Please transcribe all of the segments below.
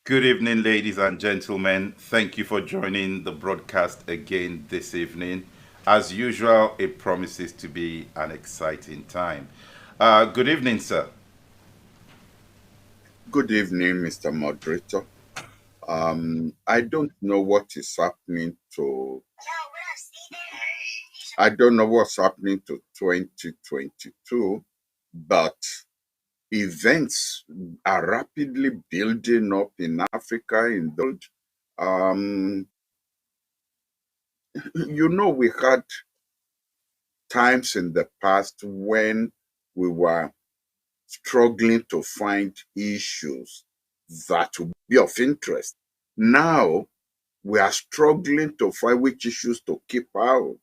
Good evening, ladies and gentlemen. Thank you for joining the broadcast again this evening. As usual, it promises to be an exciting time. Good evening, sir. Good evening, Mr. Moderator. I don't know what is happening to. I don't know what's happening to 2022, but events are rapidly building up in Africa, in the world. Um, we had times in the past when we were struggling to find issues that would be of interest. Now, we are struggling to find which issues to keep out.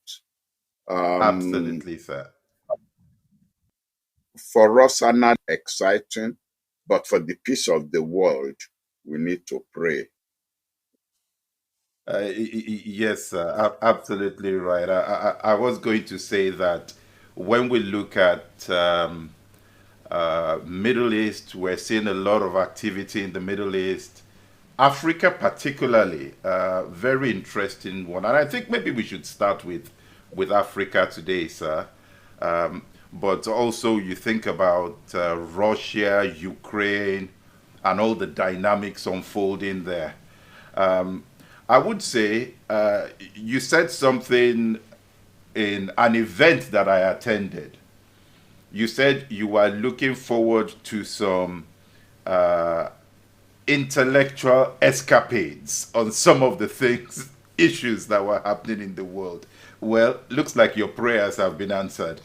Um, Absolutely, sir. for us are not exciting, but for the peace of the world, we need to pray. Yes, sir. Absolutely right. I was going to say that when we look at Middle East, we're seeing a lot of activity in the Middle East. Africa, particularly, very interesting one, and I think maybe we should start with Africa today, sir. But also, you think about Russia, Ukraine, and all the dynamics unfolding there. Um, I would say you said something in an event that I attended. You said you were looking forward to some uh, intellectual escapades on some of the things, issues that were happening in the world. Well, looks like your prayers have been answered.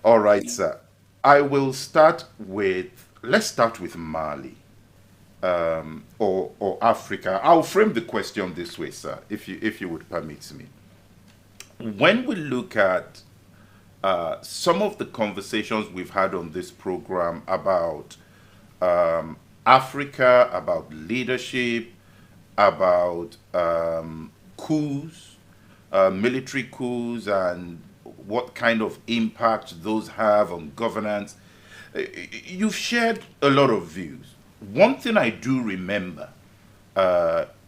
All right, sir. I will start with, let's start with Mali, or Africa. I'll frame the question this way, sir, if you would permit me. When we look at some of the conversations we've had on this program about Africa, about leadership, about coups, military coups, and what kind of impact those have on governance. You've shared a lot of views. One thing I do remember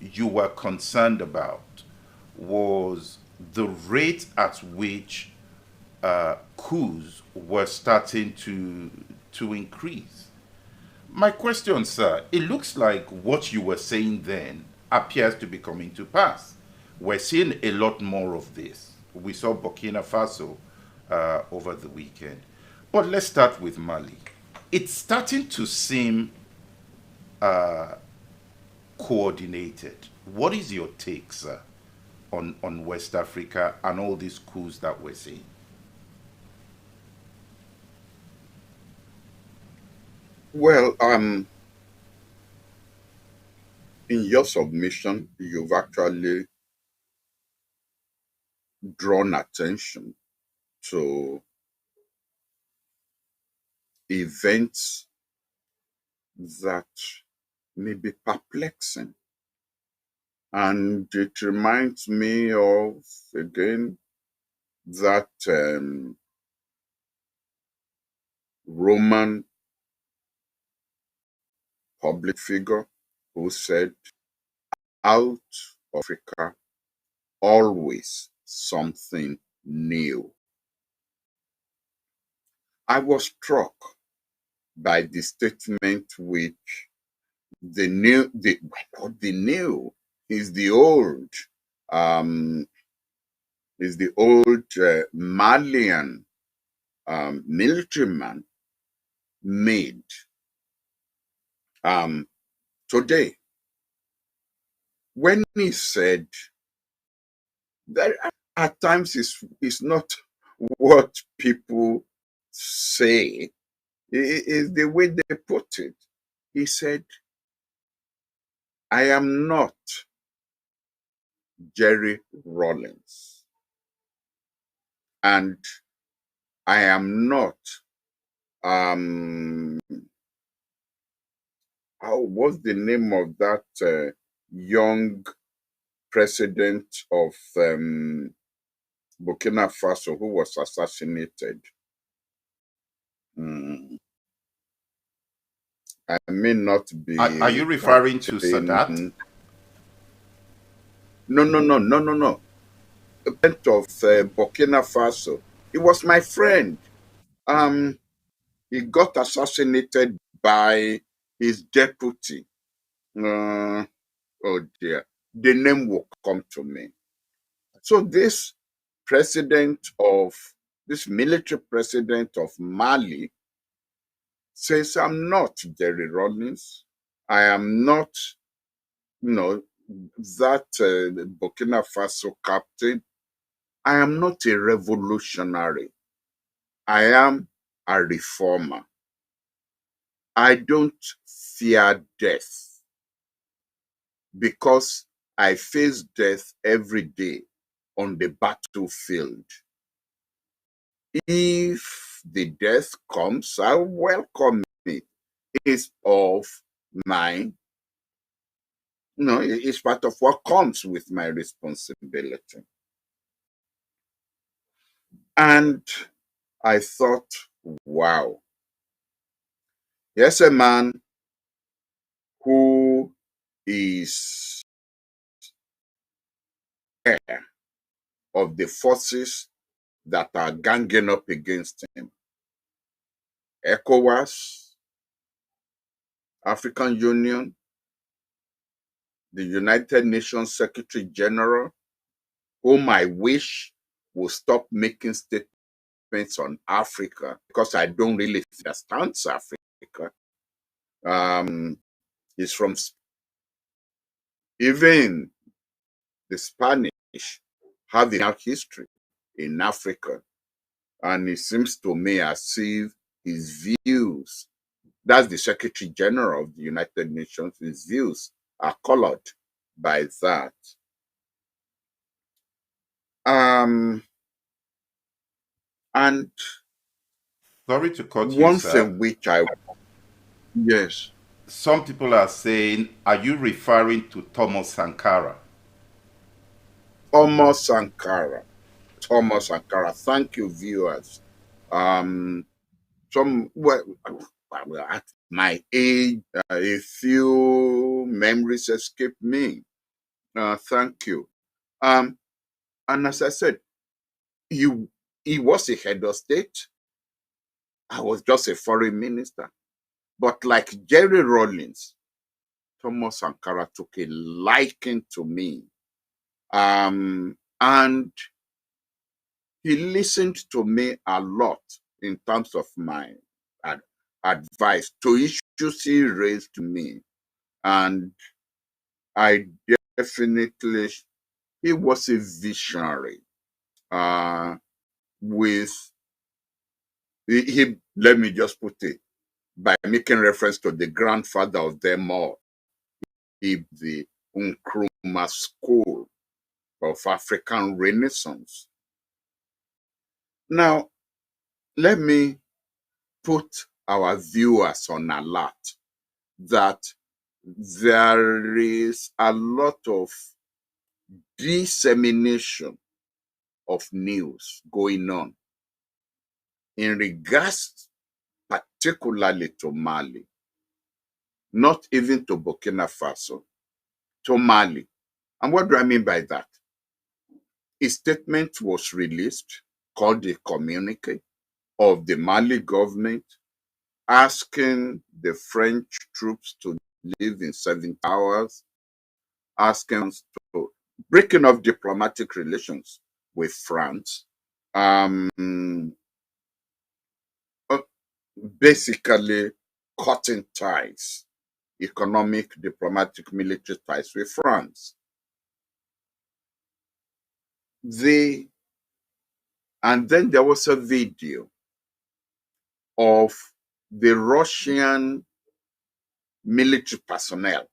you were concerned about was the rate at which coups were starting to increase. My question, sir, it looks like what you were saying then appears to be coming to pass. We're seeing a lot more of this. We saw Burkina Faso over the weekend. But let's start with Mali. It's starting to seem coordinated. What is your take, sir, on West Africa and all these coups that we're seeing? Well, in your submission, you've actually drawn attention to events that may be perplexing. And it reminds me of, again, that Roman public figure who said, out of Africa, always something new. I was struck by the statement which the new is the old, um, Malian military man made um, today when he said that at times is not what people say, is the way they put it. He said, I am not Jerry Rollins, and I am not what's the name of that young president of Burkina Faso who was assassinated? Mm. I may not be Are you referring to Sadat? Captain. No. The president of Burkina Faso. He was my friend. He got assassinated by his deputy. Uh, oh dear, the name will come to me. So this military president of Mali says, I'm not Jerry Rawlings. I am not, that Burkina Faso captain. I am not a revolutionary. I am a reformer. I don't fear death because I face death every day on the battlefield. If the death comes, I welcome it. It's of mine. It's part of what comes with my responsibility. And I thought, wow, here's a man who is aware of the forces that are ganging up against him. ECOWAS, African Union, the United Nations Secretary General, whom I wish will stop making statements on Africa because I don't really understand Africa. He's from even the Spanish have a history in Africa, and it seems to me as if his views, that's the Secretary General of the United Nations, his views are colored by that. And Sorry to cut you, one sir. thing which yes. Some people are saying, are you referring to Thomas Sankara? Thomas Sankara. Thank you, viewers. At my age, a few memories escape me. Thank you. And as I said, he was a head of state. I was just a foreign minister. But like Jerry Rawlings, Thomas Sankara took a liking to me. And he listened to me a lot in terms of my advice to issues he raised to me. And I definitely, he was a visionary. Let me just put it, by making reference to the grandfather of them all, the Nkrumah School of African Renaissance. Now, let me put our viewers on alert that there is a lot of dissemination of news going on in regards particularly to Mali, not even to Burkina Faso, to Mali. And what do I mean by that? A statement was released called the communique of the Mali government asking the French troops to leave in 7 hours, asking us to breaking off diplomatic relations with France, basically cutting ties, economic, diplomatic, military ties with France. And then there was a video of the Russian military personnel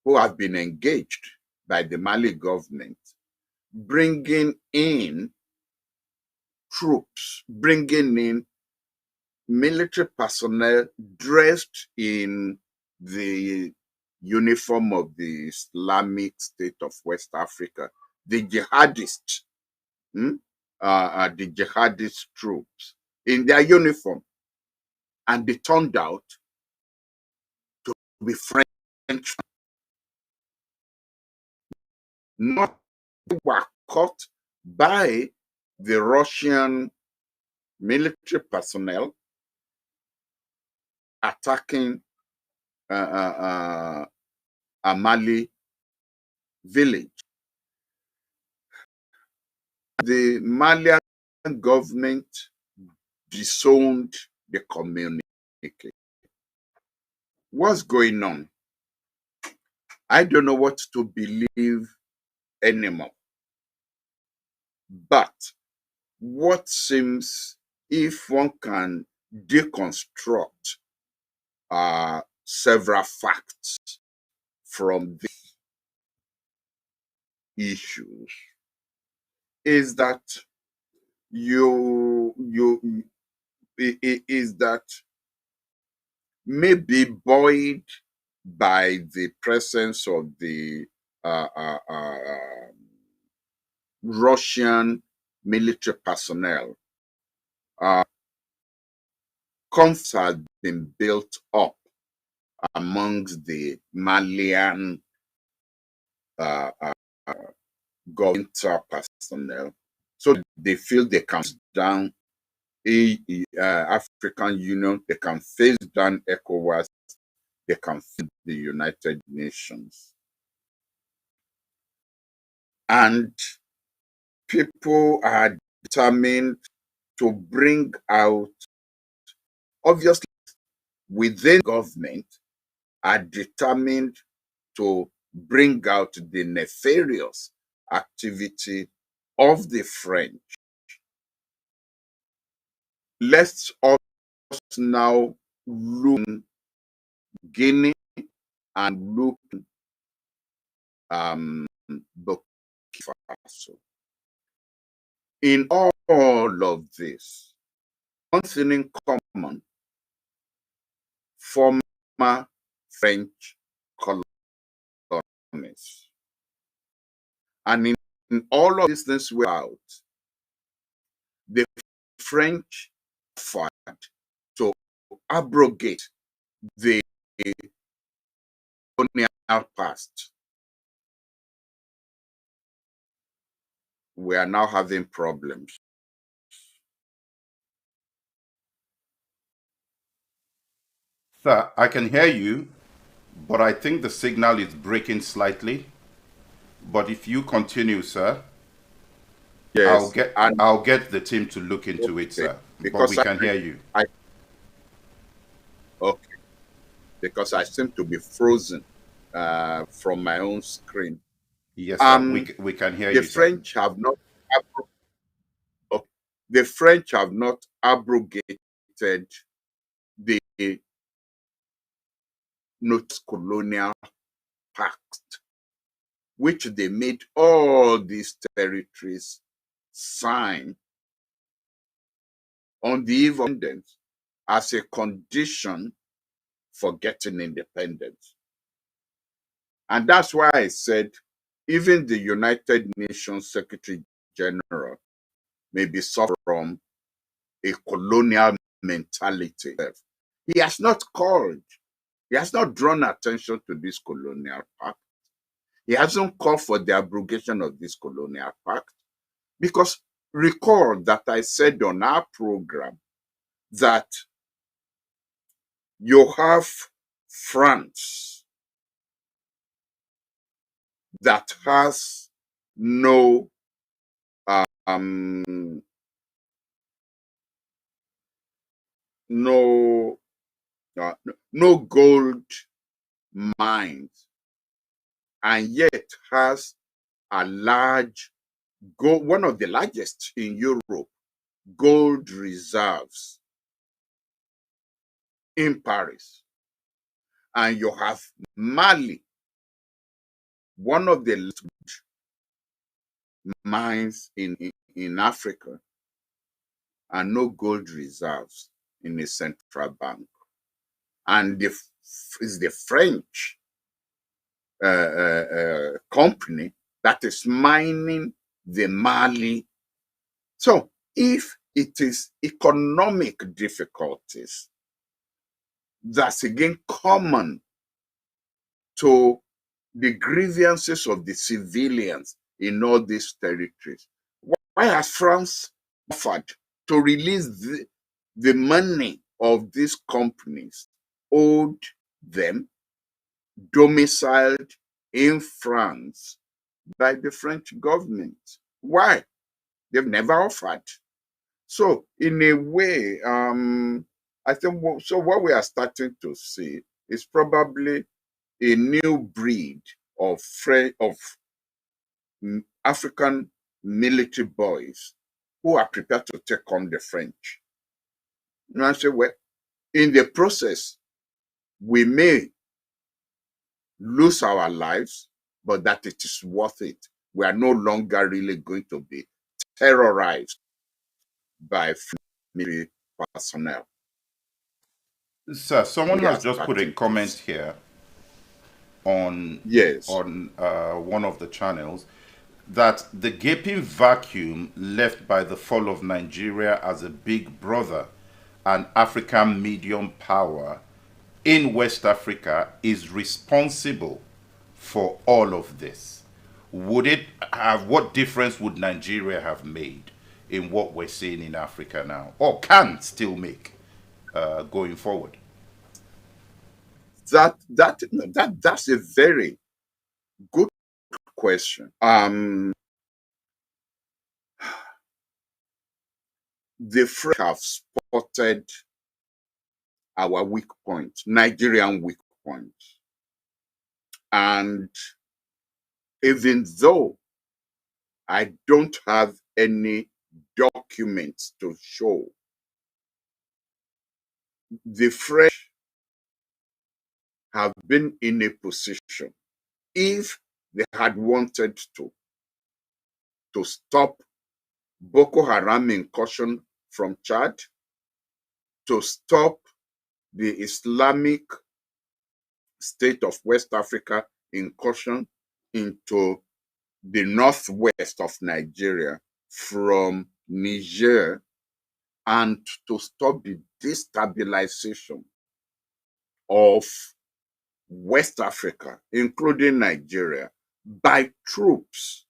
who have been engaged by the Mali government, bringing in troops, bringing in military personnel dressed in the uniform of the Islamic State of West Africa, the jihadists, the jihadist troops in their uniform. And they turned out be French. Not were caught by the Russian military personnel attacking a Mali village. The Malian government disowned the community. What's going on? I don't know what to believe anymore. But what seems, if one can deconstruct several facts from these issues, is that maybe buoyed by the presence of the Russian military personnel, conflicts had been built up amongst the Malian governmental personnel, so they feel they can down African Union, they can face down ECOWAS, they can face the United Nations. And people are determined to bring out, obviously within government, are determined to bring out the nefarious activity of the French. Let's us now look Guinea and look Burkina Faso. In all of this, one thing in common: former French colonies. And in all of these things we out, the French offered to abrogate the colonial past. We are now having problems. Sir, I can hear you, but I think the signal is breaking slightly. But if you continue, sir, Yes, I'll get the team to look into it, sir. But we can hear you. Okay, because I seem to be frozen from my own screen. Yes, sir. We can hear you. The French have not. The French have not abrogated the Notes Colonial Pact, which they made all these territories sign on the eve of independence as a condition for getting independence. And that's why I said even the United Nations Secretary General may be suffering from a colonial mentality. He has not called, he has not drawn attention to this colonial pact. He hasn't called for the abrogation of this colonial pact, because recall that I said on our program that you have France that has no no gold mines, and yet has a large gold, one of the largest in Europe, gold reserves in Paris. And you have Mali, one of the mines in Africa, and no gold reserves in a central bank. And it's the French company that is mining the Mali. So if it is economic difficulties, that's again common to the grievances of the civilians in all these territories? Why has France offered to release the money of these companies owed them, domiciled in France by the French government? Why? They've never offered. So, in a way, I think so. What we are starting to see is probably a new breed of African military boys who are prepared to take on the French. And I say, well, in the process, we may lose our lives, but that it is worth it. We are no longer really going to be terrorized by military personnel. Sir, someone We are has just put a starting to comment see. here on Yes. one of the channels that the gaping vacuum left by the fall of Nigeria as a big brother and African medium power in West Africa is responsible for all of this. Would it have, what difference would Nigeria have made in what we're seeing in Africa now, or can still make going forward? That's a very good question. The French have spotted our weak point, Nigerian weak point. And even though I don't have any documents to show, the French have been in a position, if they had wanted to stop Boko Haram incursion from Chad, to stop the Islamic State of West Africa incursion into the northwest of Nigeria from Niger, and to stop the destabilization of West Africa, including Nigeria, by troops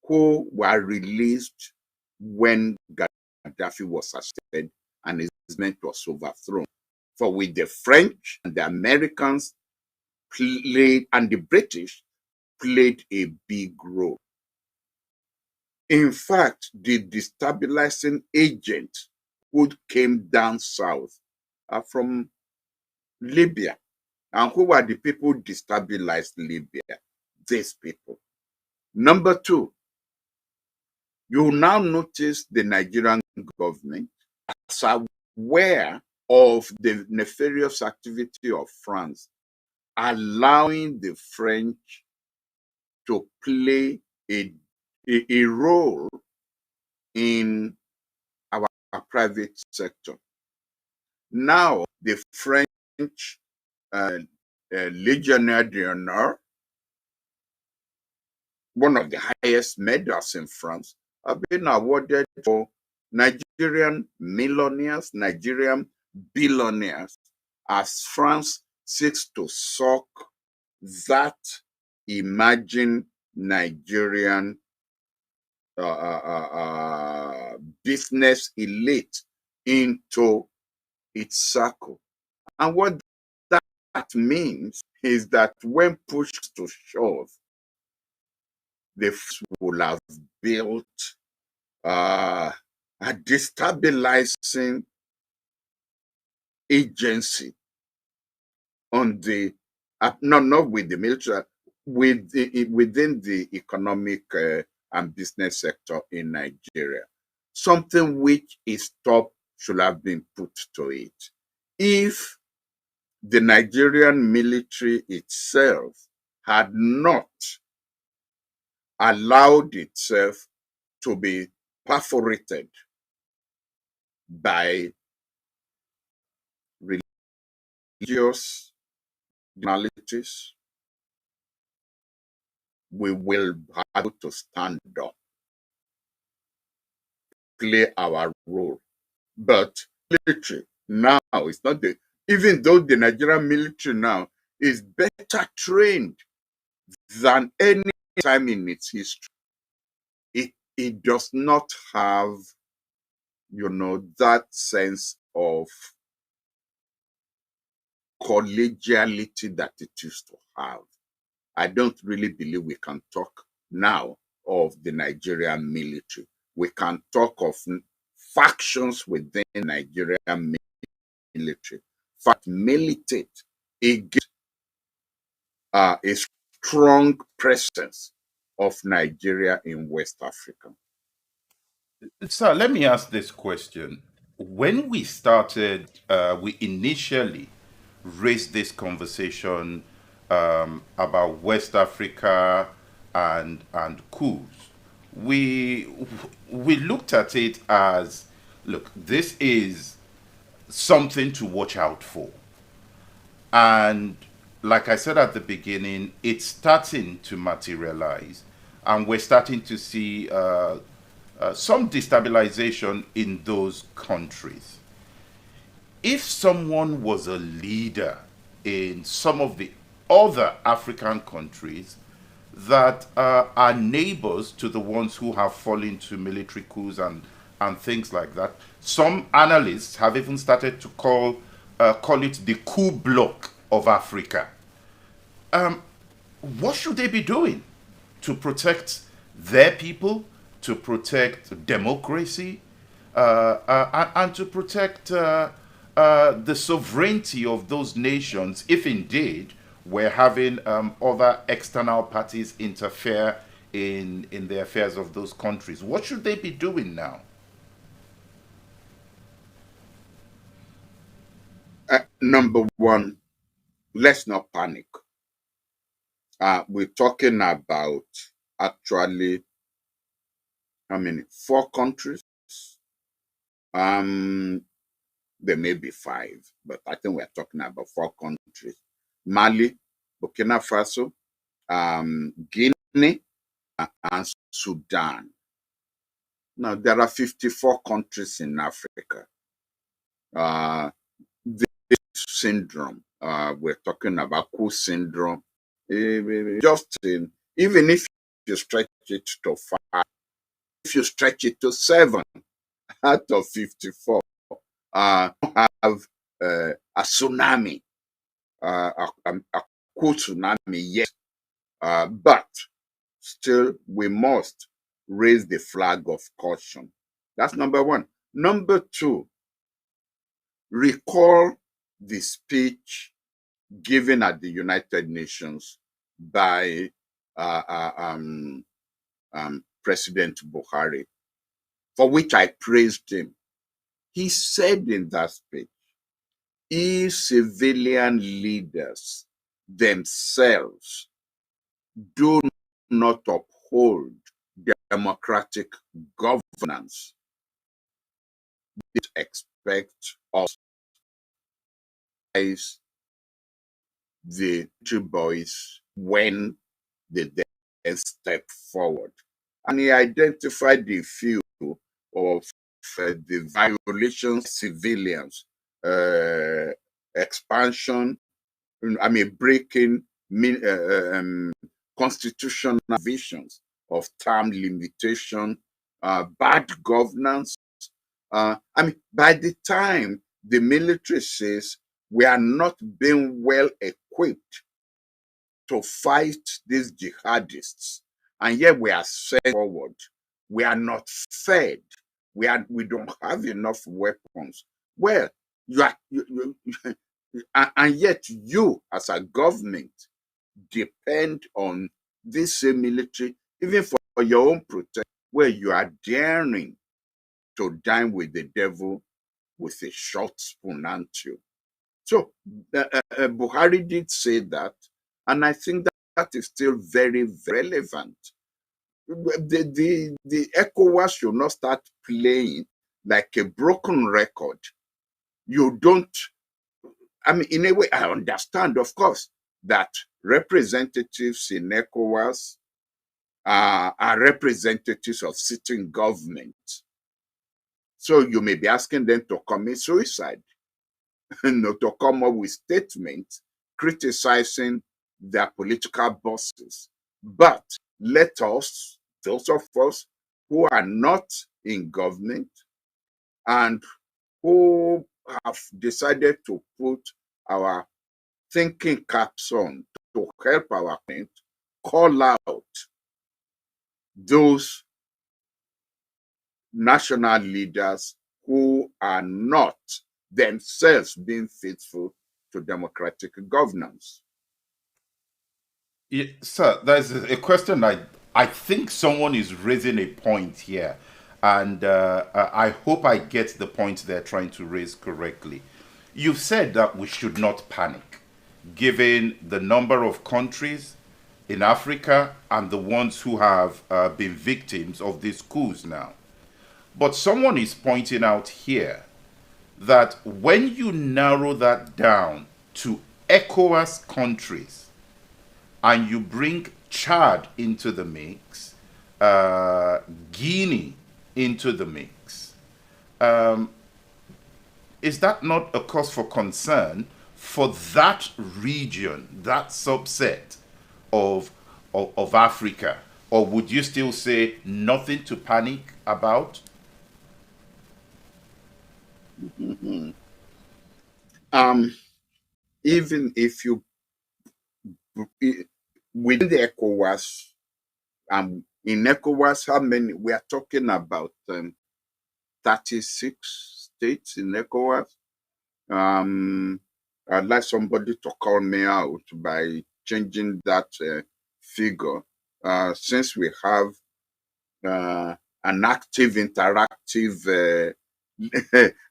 who were released when Gaddafi was arrested and his government was overthrown. For with the French and the Americans played, and the British played a big role. In fact, the destabilizing agent who came down south are from Libya. And who were the people who destabilized Libya? These people. Number two, you now notice the Nigerian government is aware of the nefarious activity of France, allowing the French to play a role in our private sector. Now, the French Legionnaire d'honneur, one of the highest medals in France, have been awarded for Nigerian millionaires, Nigerian billionaires, as France seeks to suck that emerging Nigerian business elite into its circle. And what that means is that when pushed to shove, the will have built a destabilizing agency on the not with the military, within the economic and business sector in Nigeria. Something which is top should have been put to it. If the Nigerian military itself had not allowed itself to be perforated by religious nationalities, we will have to stand up, play our role. But military now is not even though the Nigerian military now is better trained than any time in its history. It does not have, that sense of collegiality that it used to have. I don't really believe we can talk now of the Nigerian military. We can talk of factions within Nigerian military. Fact, militate against a strong presence of Nigeria in West Africa. Sir, let me ask this question. When we started, we initially raised this conversation about West Africa and coups. We looked at it as, look, this is something to watch out for. And like I said at the beginning, it's starting to materialize. And we're starting to see some destabilization in those countries. If someone was a leader in some of the other African countries that are neighbors to the ones who have fallen to military coups and things like that, some analysts have even started to call it the coup bloc of Africa. What should they be doing to protect their people, to protect democracy, and to protect the sovereignty of those nations, if indeed we're having other external parties interfere in the affairs of those countries? What should they be doing now? Number one, let's not panic. We're talking about actually, 4 countries. There may be 5, but I think we're talking about 4 countries: Mali, Burkina Faso, Guinea, and Sudan. Now, there are 54 countries in Africa. This syndrome, we're talking about coup syndrome, even if you stretch it to 5, if you stretch it to 7 out of 54, have a tsunami, a coup tsunami, yes, but still we must raise the flag of caution. That's number one. Number 2, recall the speech given at the United Nations by President Buhari, for which I praised him. He said in that speech, if civilian leaders themselves do not uphold democratic governance, they expect us, as the two boys, when they then step forward. And he identified a few of the violations, civilians, expansion, breaking constitutional visions of term limitation, bad governance. By the time the military says we are not being well equipped to fight these jihadists, and yet we are sent forward, we are not fed, we don't have enough weapons. Well, and yet you as a government depend on this same military, even for your own protection, where you are daring to dine with the devil with a short spoon, aren't you? So Buhari did say that, and I think that is still very relevant. The ECOWAS should not start playing like a broken record. You don't, in a way, I understand, of course, that representatives in ECOWAS are representatives of sitting government. So you may be asking them to commit suicide, to come up with statements criticizing their political bosses. But let us, those of us who are not in government and who have decided to put our thinking caps on to help our client, call out those national leaders who are not themselves being faithful to democratic governance. Yeah, sir, there's a question I think someone is raising a point here, and I hope I get the point they're trying to raise correctly. You've said that we should not panic, given the number of countries in Africa and the ones who have been victims of these coups now. But someone is pointing out here that when you narrow that down to ECOWAS countries, and you bring Chad into the mix, Guinea into the mix, is that not a cause for concern for that region, that subset of Africa? Or would you still say nothing to panic about? Even if you within the ECOWAS, in ECOWAS, how many? We are talking about 36 states in ECOWAS. I'd like somebody to call me out by changing that figure, since we have an active, interactive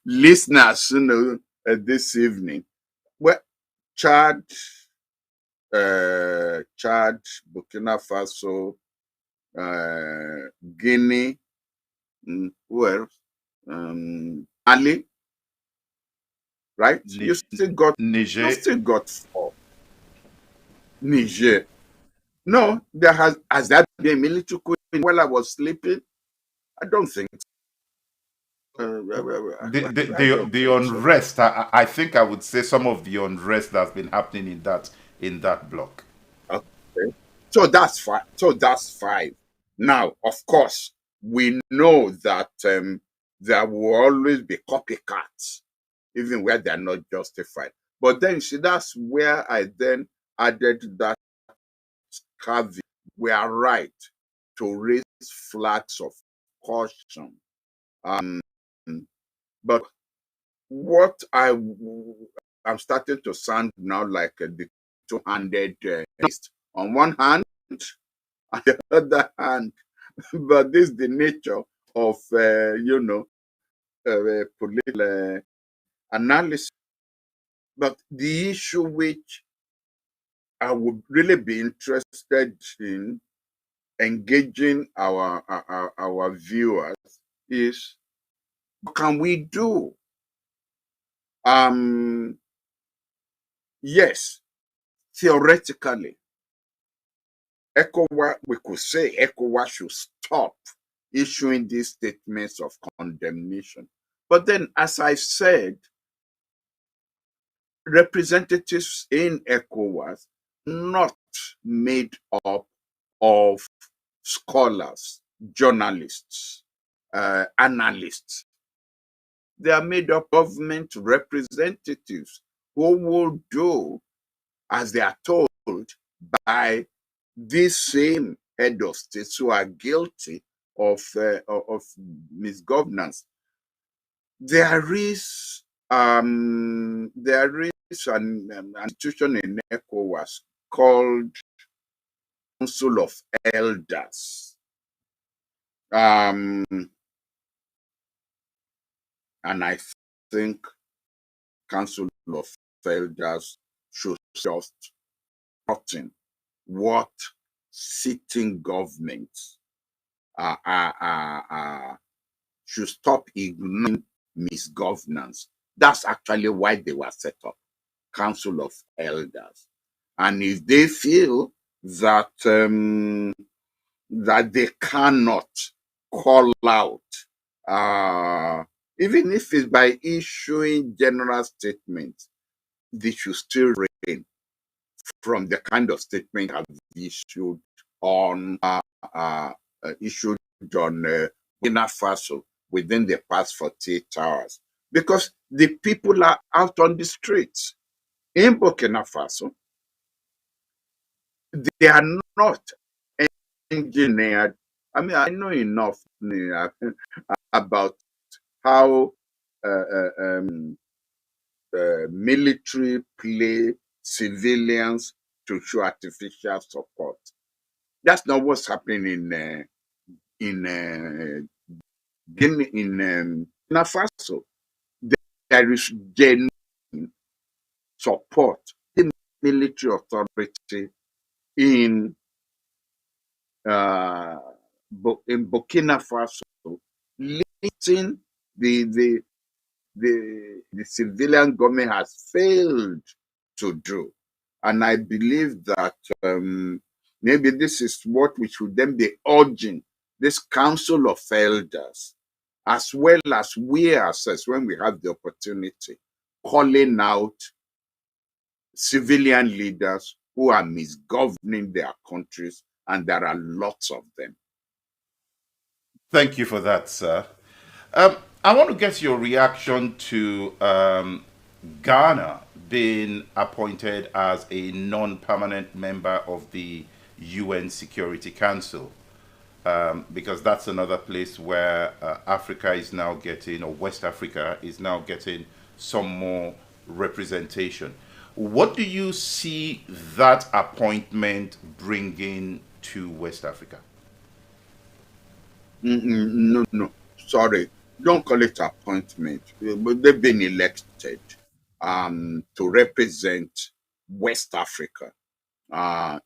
listeners, this evening. Well, Chad, Burkina Faso, Guinea, who else? Mali, right? You still got Niger. 4. Niger. No, has that been military coup while I was sleeping? I don't think so. I don't The think so. unrest, I think I would say some of the unrest that's been happening in that block. Okay. So that's 5. So that's 5. Now, of course, we know that there will always be copycats, even where they're not justified. But then, see, that's where I then added that caveat. We are right to raise flags of caution. Um, but what I'm starting to sound now like the two-handed beast. On one hand, on the other hand, but this is the nature of political analysis. But the issue which I would really be interested in engaging our viewers is, what can we do? Yes, theoretically, ECOWAS, we could say ECOWAS should stop issuing these statements of condemnation. But then, as I said, representatives in ECOWAS not made up of scholars, journalists, analysts. They are made up of government representatives who will do as they are told by these same head of states who are guilty of misgovernance. There is an institution in ECOWAS called Council of Elders. And I think Council of Elders should just nothing what sitting governments should stop ignoring misgovernance. That's actually why they were set up, Council of Elders. And if they feel that that they cannot call out, even if it's by issuing general statements, they should still reign from the kind of statement have issued on issued on Burkina Faso within the past 48 hours, because the people are out on the streets in Burkina Faso. They are not engineered. I mean, I know enough about how military play civilians to show artificial support. That's not what's happening in Burkina Faso. There is genuine support in military authority in in Burkina Faso, limiting the the civilian government has failed to do. And I believe that maybe this is what we should then be urging this Council of Elders, as well as we ourselves, when we have the opportunity, calling out civilian leaders who are misgoverning their countries, and there are lots of them. Thank you for that, sir. I want to get your reaction to Ghana being appointed as a non-permanent member of the UN Security Council, because that's another place where Africa is now getting, or West Africa is now getting some more representation. What do you see that appointment bringing to West Africa? No, sorry. Don't call it appointment. But they've been elected to represent West Africa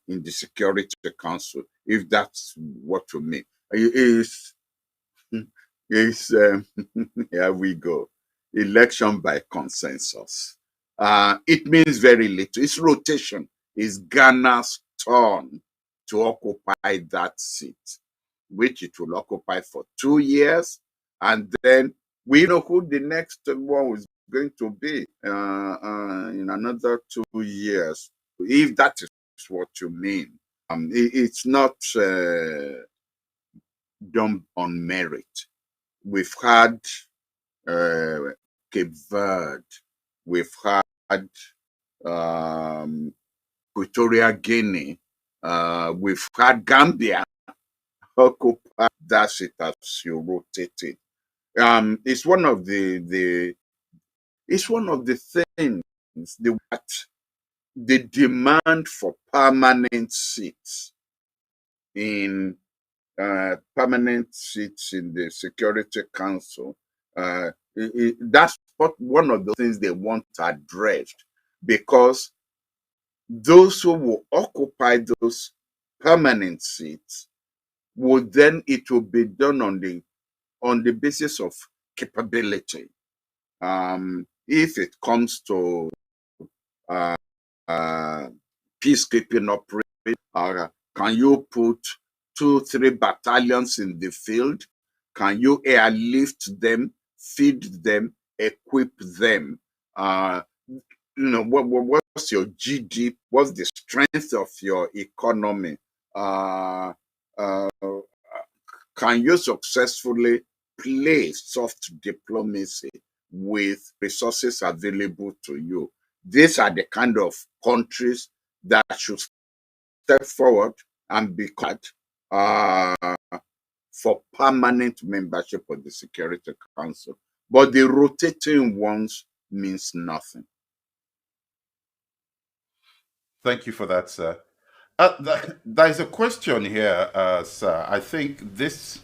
in the Security Council, if that's what you mean. Is here we go. Election by consensus. It means very little. It's rotation. It's Ghana's turn to occupy that seat, which it will occupy for 2 years. And then we know who the next one is going to be in another 2 years, if that is what you mean. It's not done on merit. We've had Cape Verde, we've had Equatorial Guinea, we've had Gambia occupy that seat as you rotated. It's one of the things the demand for permanent seats in the Security Council. That's one of the things they want addressed, because those who will occupy those permanent seats would then, it will be done on the basis of capability. If it comes to peacekeeping operation, can you put 2-3 battalions in the field? Can you airlift them, feed them, equip them? What's your GDP? What's the strength of your economy? Can you successfully play soft diplomacy with resources available to you? These are the kind of countries that should step forward and be called for permanent membership of the Security Council. But the rotating ones means nothing. Thank you for that, sir. There's a question here, sir. I think this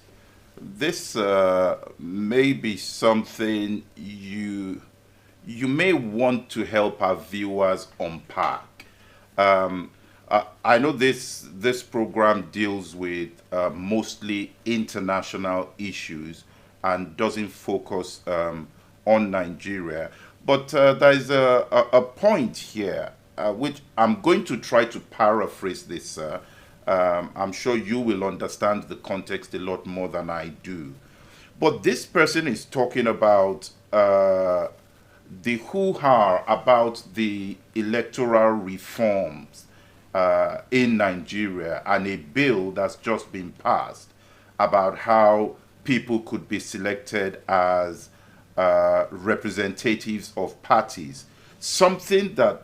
may be something you may want to help our viewers unpack. I know this program deals with mostly international issues and doesn't focus on Nigeria. But there's a point here, which I'm going to try to paraphrase this, sir. I'm sure you will understand the context a lot more than I do. But this person is talking about the hoo-ha about the electoral reforms in Nigeria and a bill that's just been passed about how people could be selected as representatives of parties. Something that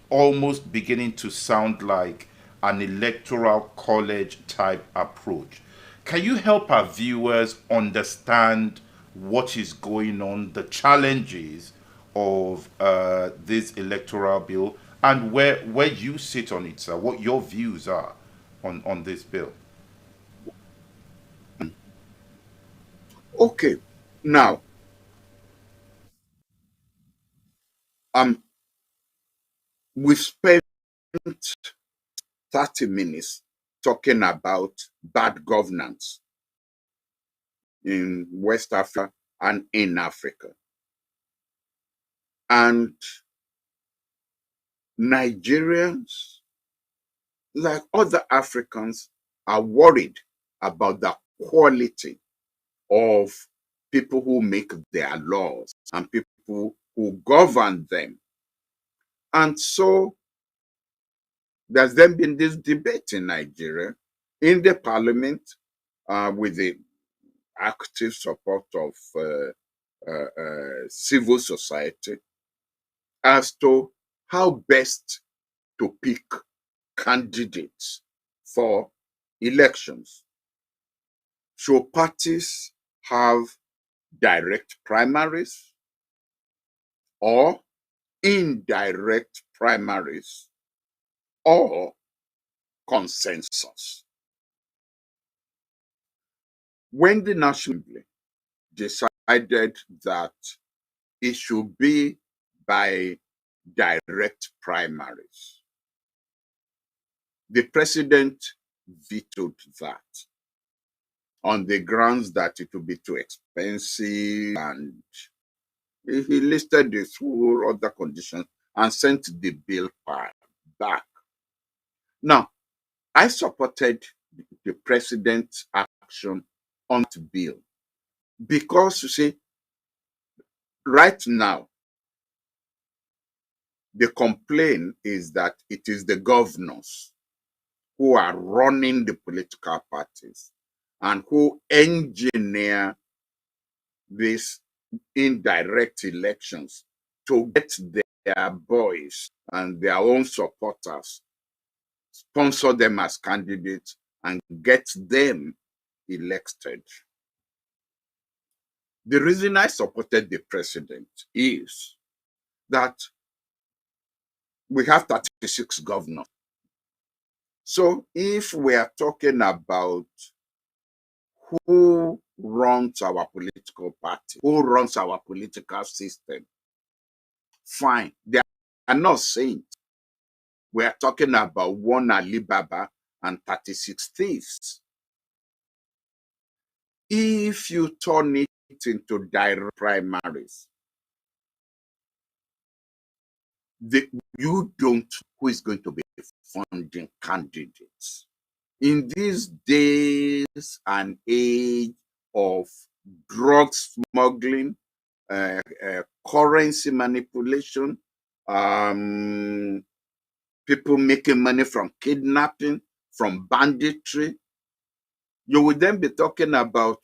almost beginning to sound like an electoral college type approach. Can you help our viewers understand what is going on, the challenges of this electoral bill, and where you sit on it, sir? What your views are on this bill? Okay, now um, we've spent 30 minutes talking about bad governance in West Africa and in Africa. And Nigerians, like other Africans, are worried about the quality of people who make their laws and people who govern them. And so there's then been this debate in Nigeria, in the parliament, with the active support of civil society, as to how best to pick candidates for elections. Should parties have direct primaries or indirect primaries or consensus? When the National Assembly decided that it should be by direct primaries, the president vetoed that on the grounds that it would be too expensive, and he listed the full other conditions and sent the bill back. Now, I supported the president's action on the bill because, you see, right now, the complaint is that it is the governors who are running the political parties and who engineer these indirect elections to get their boys and their own supporters, sponsor them as candidates, and get them elected. The reason I supported the president is that we have 36 governors. So if we are talking about who runs our political party, who runs our political system, fine. They are not saints. We are talking about one Alibaba and 36 thieves. If you turn it into direct primaries, you don't know who is going to be funding candidates. In these days and age of drug smuggling, currency manipulation, people making money from kidnapping, from banditry, you would then be talking about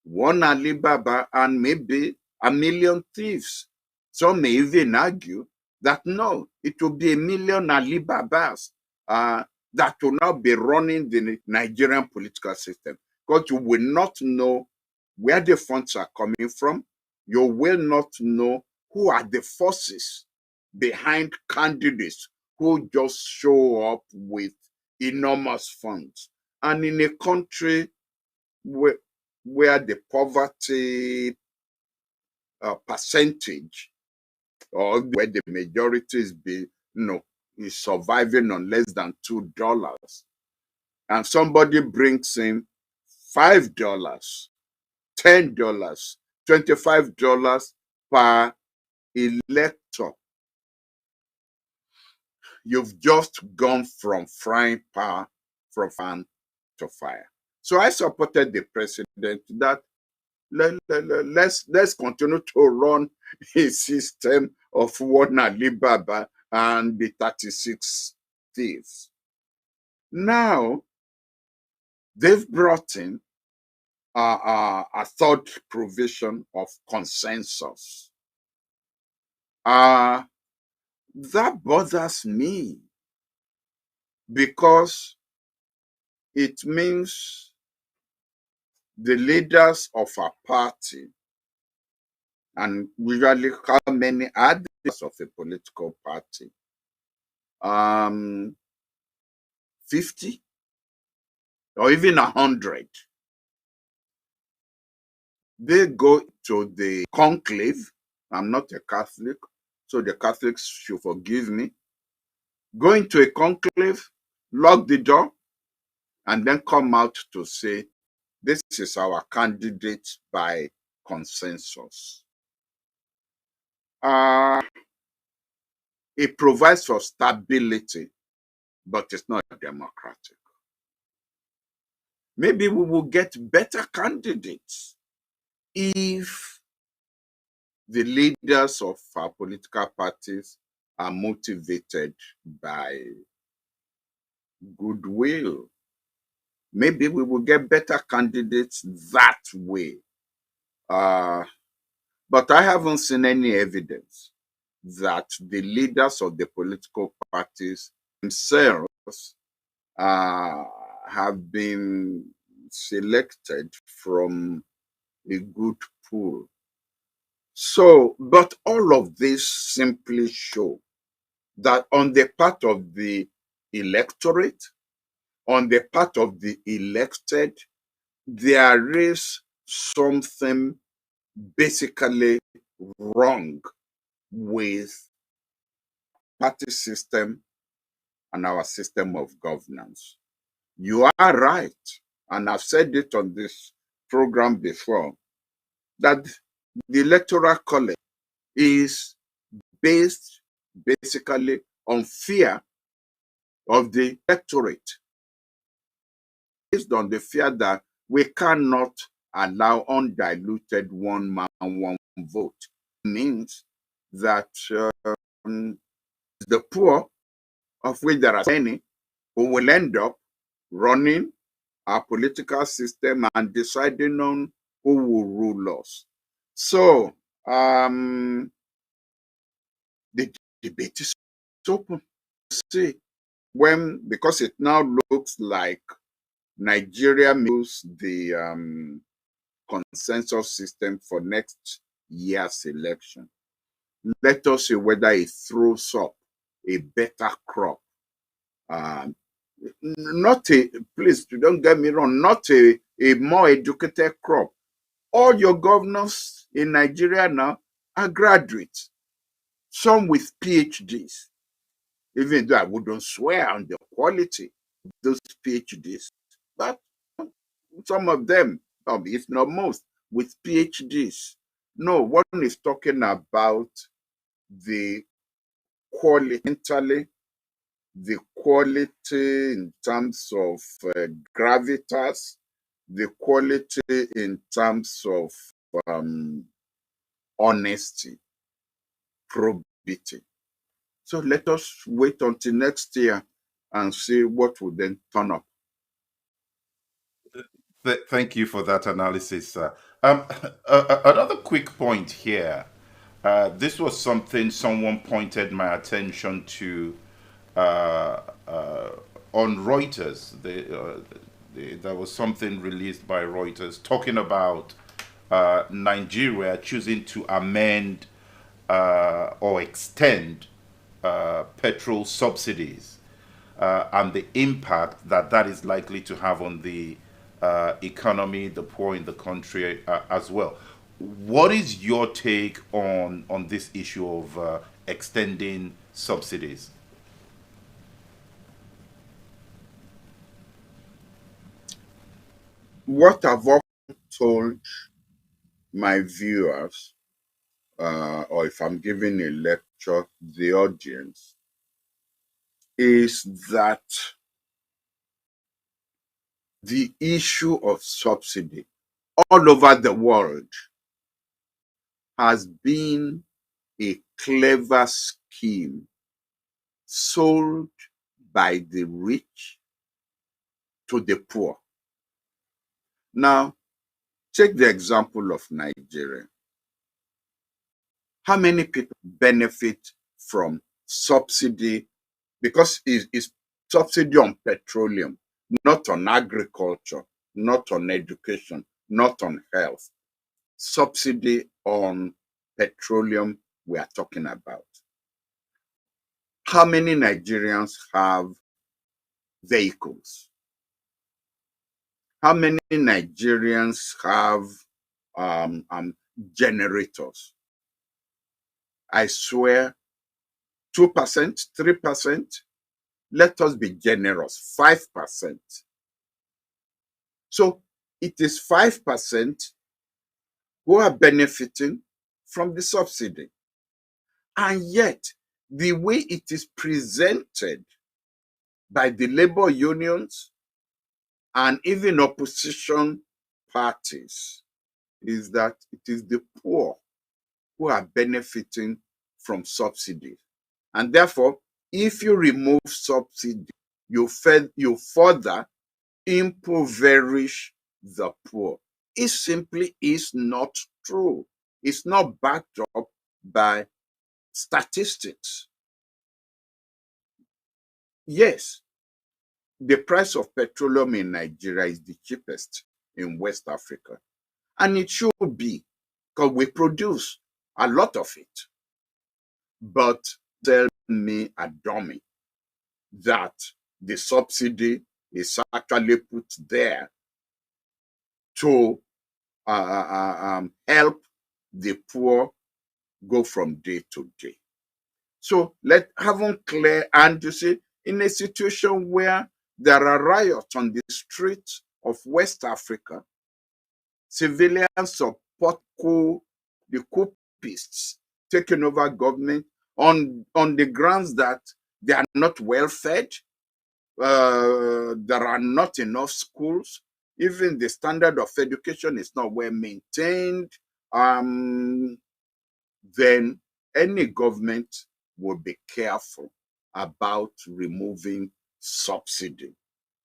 one Alibaba and maybe a million thieves. Some may even argue that no, it will be a million Alibabas that will now be running the Nigerian political system, because you will not know where the funds are coming from. You will not know who are the forces behind candidates who just show up with enormous funds. And in a country where the poverty percentage, or where the majority is surviving on less than $2, and somebody brings in $5, $10, $25 per elector, you've just gone from frying pan to fire. So I supported the president that let's continue to run a system of one Alibaba and the 36 thieves. Now, they've brought in a third provision of consensus. That bothers me because it means the leaders of a party, and usually how many are the leaders of a political party? 50 or even 100. They go to the conclave. I'm not a Catholic, so the Catholics should forgive me. Go into a conclave, lock the door, and then come out to say, this is our candidate by consensus. It provides for stability, but it's not democratic. Maybe we will get better candidates if the leaders of our political parties are motivated by goodwill. Maybe we will get better candidates that way. But I haven't seen any evidence that the leaders of the political parties themselves have been selected from a good pool. So, but all of this simply show that on the part of the electorate, on the part of the elected, there is something basically wrong with party system and our system of governance. You are right, and I've said it on this program before, that the electoral college is based basically on fear of the electorate, based on the fear that we cannot allow undiluted one man, one vote. It means that the poor, of which there are many, who will end up running our political system and deciding on who will rule us. So the debate is open. See, because it now looks like Nigeria use the consensus system for next year's election. Let us see whether it throws up a better crop. Please don't get me wrong, not a more educated crop. All your governors in Nigeria now are graduates, some with PhDs, even though I wouldn't swear on the quality of those PhDs, but some of them, if not most, with PhDs. No, one is talking about the quality, the quality in terms of gravitas, the quality in terms of honesty, probity. So let us wait until next year and see what will then turn up. Thank you for that analysis. Another quick point here. This was something someone pointed my attention to uh, uh, on Reuters. There was something released by Reuters talking about Nigeria choosing to amend or extend petrol subsidies and the impact that that is likely to have on the economy, the poor in the country as well. What is your take on this issue of extending subsidies? What I've often told my viewers, or if I'm giving a lecture, the audience, is that the issue of subsidy all over the world has been a clever scheme sold by the rich to the poor. Now, take the example of Nigeria. How many people benefit from subsidy? Because it's subsidy on petroleum, not on agriculture, not on education, not on health. Subsidy on petroleum we are talking about. How many Nigerians have vehicles? How many Nigerians have generators? I swear, 2%, 3%. Let us be generous, 5%. So it is 5% who are benefiting from the subsidy. And yet, the way it is presented by the labor unions and even opposition parties is that it is the poor who are benefiting from subsidies. And therefore, if you remove subsidy, you further impoverish the poor. It simply is not true. It's not backed up by statistics. Yes, the price of petroleum in Nigeria is the cheapest in West Africa. And it should be, because we produce a lot of it. But tell me a dummy that the subsidy is actually put there to help the poor go from day to day. So let's have them clear. And you see, in a situation where there are riots on the streets of West Africa, civilians support the coupists taking over government on the grounds that they are not well fed, there are not enough schools, even the standard of education is not well maintained, then any government will be careful about removing subsidy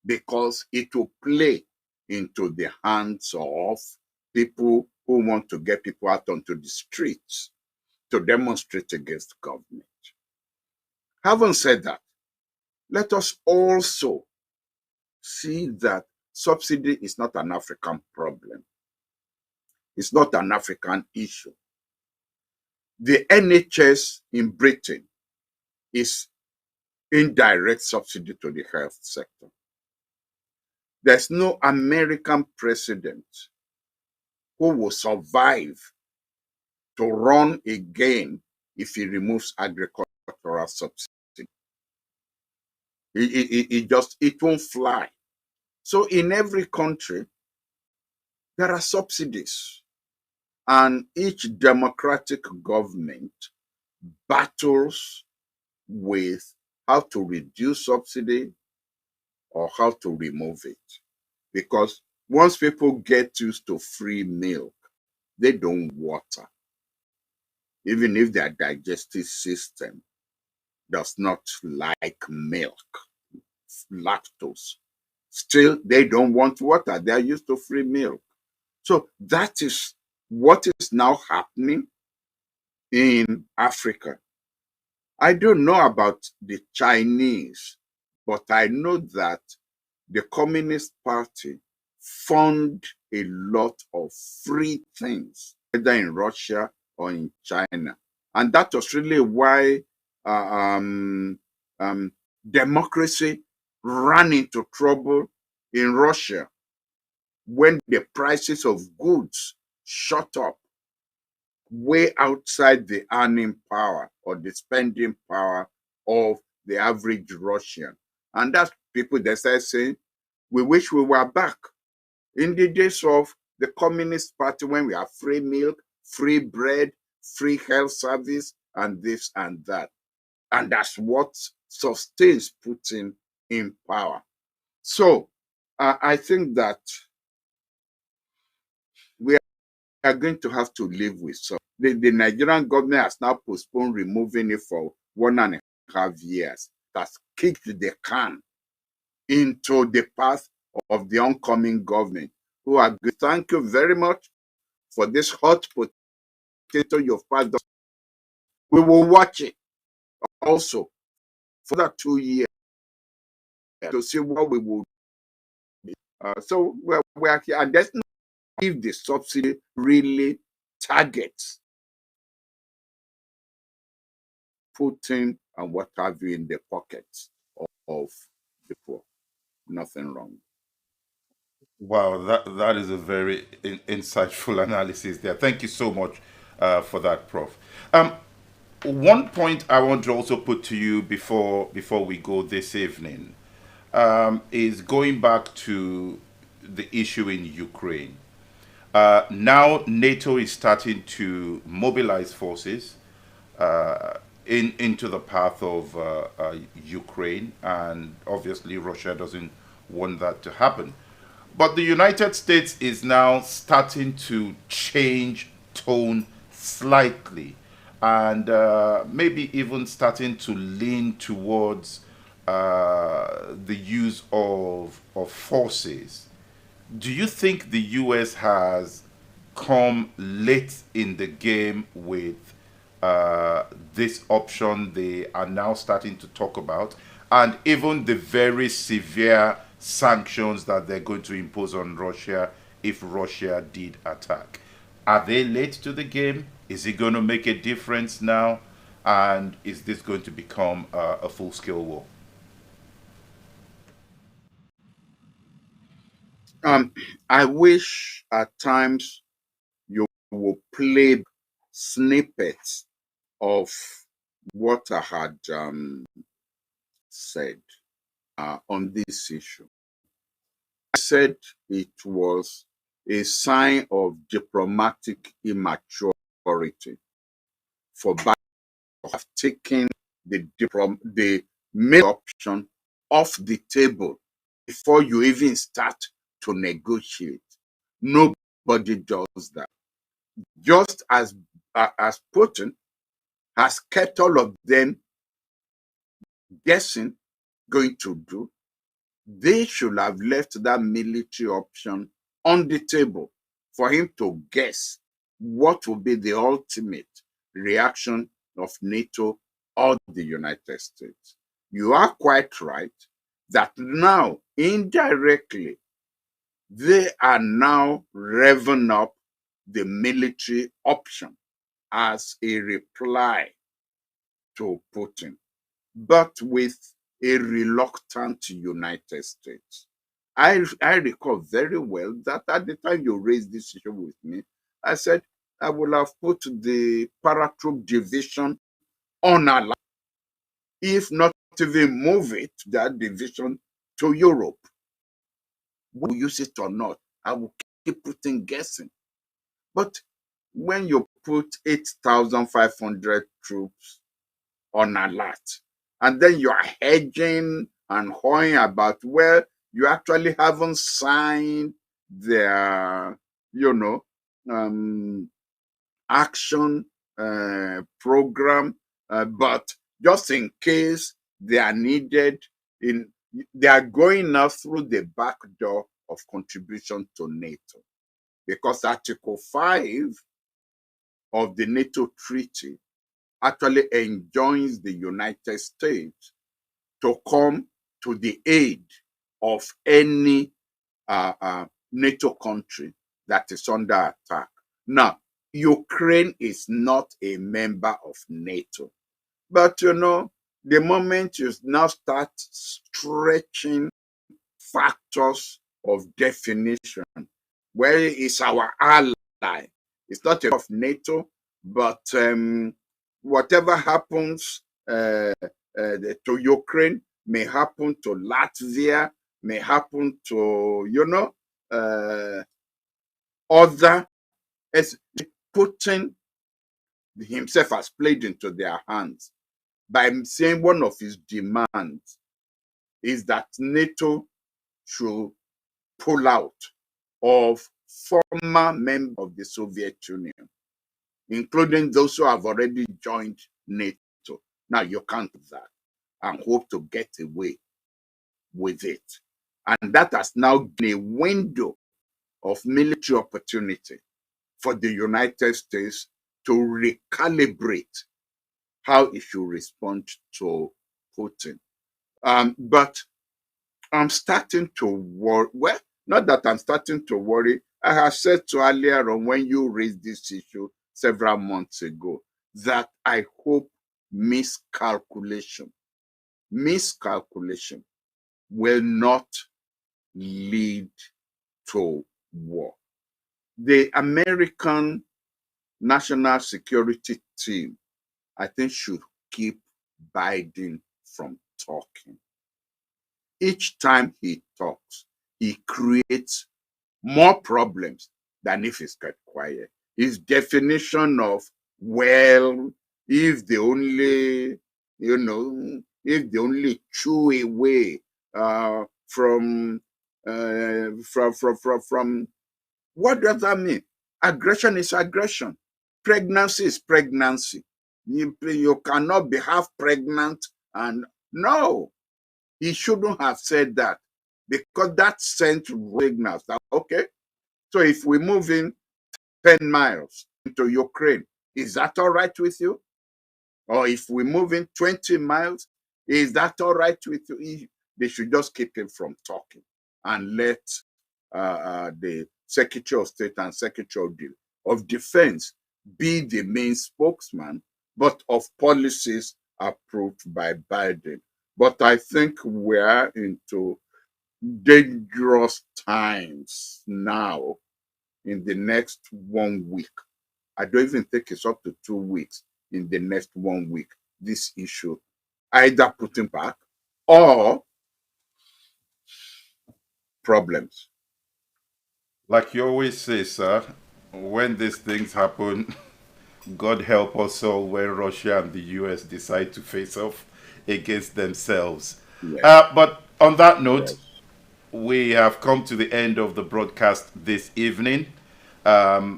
because it will play into the hands of people who want to get people out onto the streets to demonstrate against government. Having said that, let us also see that subsidy is not an African problem. It's not an African issue. The NHS in Britain is indirect subsidy to the health sector. There's no American president who will survive to run again if he removes agricultural subsidy. It won't fly. So in every country, there are subsidies. And each democratic government battles with how to reduce subsidy or how to remove it. Because once people get used to free milk, they don't water. Even if their digestive system does not like milk, lactose, still they don't want water. They are used to free milk. So that is what is now happening in Africa. I don't know about the Chinese, but I know that the Communist Party fund a lot of free things, whether in Russia or in China. And that was really why democracy ran into trouble in Russia when the prices of goods shot up way outside the earning power or the spending power of the average Russian. And that's people that start saying, we wish we were back in the days of the Communist Party when we have free milk, free bread, free health service, and this and that. And that's what sustains Putin in power. So I think that are going to have to live with. So the Nigerian government has now postponed removing it for 1.5 years. That's kicked the can into the path of the oncoming government, who are good. Thank you very much for this hot potato you've passed us. We will watch it also for that 2 years to see what we will do. So we are here, and that's not if the subsidy really targets putting and what have you in the pockets of the poor. Nothing wrong. Wow, that is a very insightful analysis there. Thank you so much for that, Prof. One point I want to also put to you before we go this evening is going back to the issue in Ukraine. Now NATO is starting to mobilize forces into the path of Ukraine, and obviously Russia doesn't want that to happen. But the United States is now starting to change tone slightly, and maybe even starting to lean towards the use of forces. Do you think the US has come late in the game with this option they are now starting to talk about, and even the very severe sanctions that they're going to impose on Russia if Russia did attack? Are they late to the game? Is it going to make a difference now? And is this going to become a full scale war? I wish at times you will play snippets of what I had said on this issue. I said it was a sign of diplomatic immaturity for Biden to have taken the main option off the table before you even start to negotiate. Nobody does that. Just as Putin has kept all of them guessing going to do, they should have left that military option on the table for him to guess what will be the ultimate reaction of NATO or the United States. You are quite right that now, indirectly, they are now revving up the military option as a reply to Putin, but with a reluctant United States. I recall very well that at the time you raised this issue with me, I said I would have put the paratroop division on alert, if not even move it, that division, to Europe. Will you use it or not? I will keep putting guessing. But when you put 8,500 troops on alert, and then you are hedging and hawing about, well, you actually haven't signed their, action program, but just in case they are needed, they are going now through the back door of contribution to NATO, because Article 5 of the NATO treaty actually enjoins the United States to come to the aid of any NATO country that is under attack. Now, Ukraine is not a member of NATO. But, the moment you now start stretching factors of definition, where is our ally? It's not a of NATO, but whatever happens to Ukraine may happen to Latvia, may happen to, other, as Putin himself has played into their hands by saying one of his demands is that NATO should pull out of former members of the Soviet Union, including those who have already joined NATO. Now you can't do that and hope to get away with it. And that has now been a window of military opportunity for the United States to recalibrate how it should respond to Putin. But I'm starting to worry. Well, not that I'm starting to worry. I have said to earlier on when you raised this issue several months ago that I hope miscalculation will not lead to war. The American national security team, I think, should keep Biden from talking. Each time he talks, he creates more problems than if he's kept quiet. His definition of, well, if they only, if they only chew away from what does that mean? Aggression is aggression. Pregnancy is pregnancy. You cannot be half pregnant and no. He shouldn't have said that because that sent signals that, okay, so if we move in 10 miles into Ukraine, is that all right with you? Or if we move in 20 miles, is that all right with you? They should just keep him from talking and let the Secretary of State and Secretary of Defense be the main spokesman, but of policies approved by Biden. But I think we're into dangerous times now in the next 1 week. I don't even think it's up to 2 weeks. In the next 1 week, this issue either putting back or problems. Like you always say, sir, when these things happen, God help us all when Russia and the US decide to face off against themselves. Yes. But on that note, Yes. we have come to the end of the broadcast this evening. I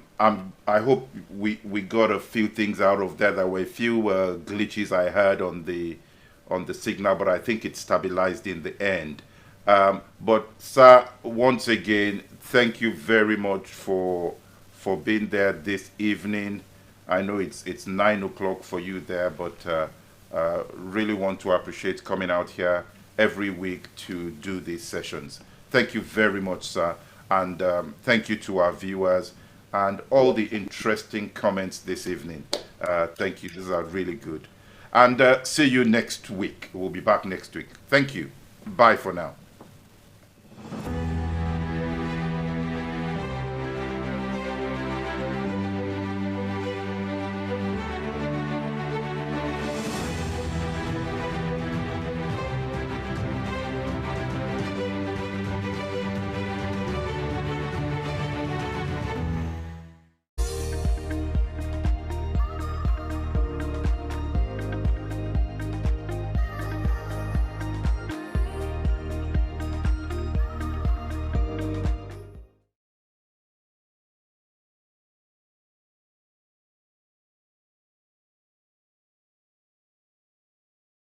hope we got a few things out of that. There were a few glitches I heard on the signal, but I think it stabilized in the end. But sir, once again, thank you very much for being there this evening. I know it's 9 o'clock for you there, but really want to appreciate coming out here every week to do these sessions. Thank you very much, sir, and thank you to our viewers and all the interesting comments this evening. Thank you. These are really good. And see you next week. We'll be back next week. Thank you. Bye for now.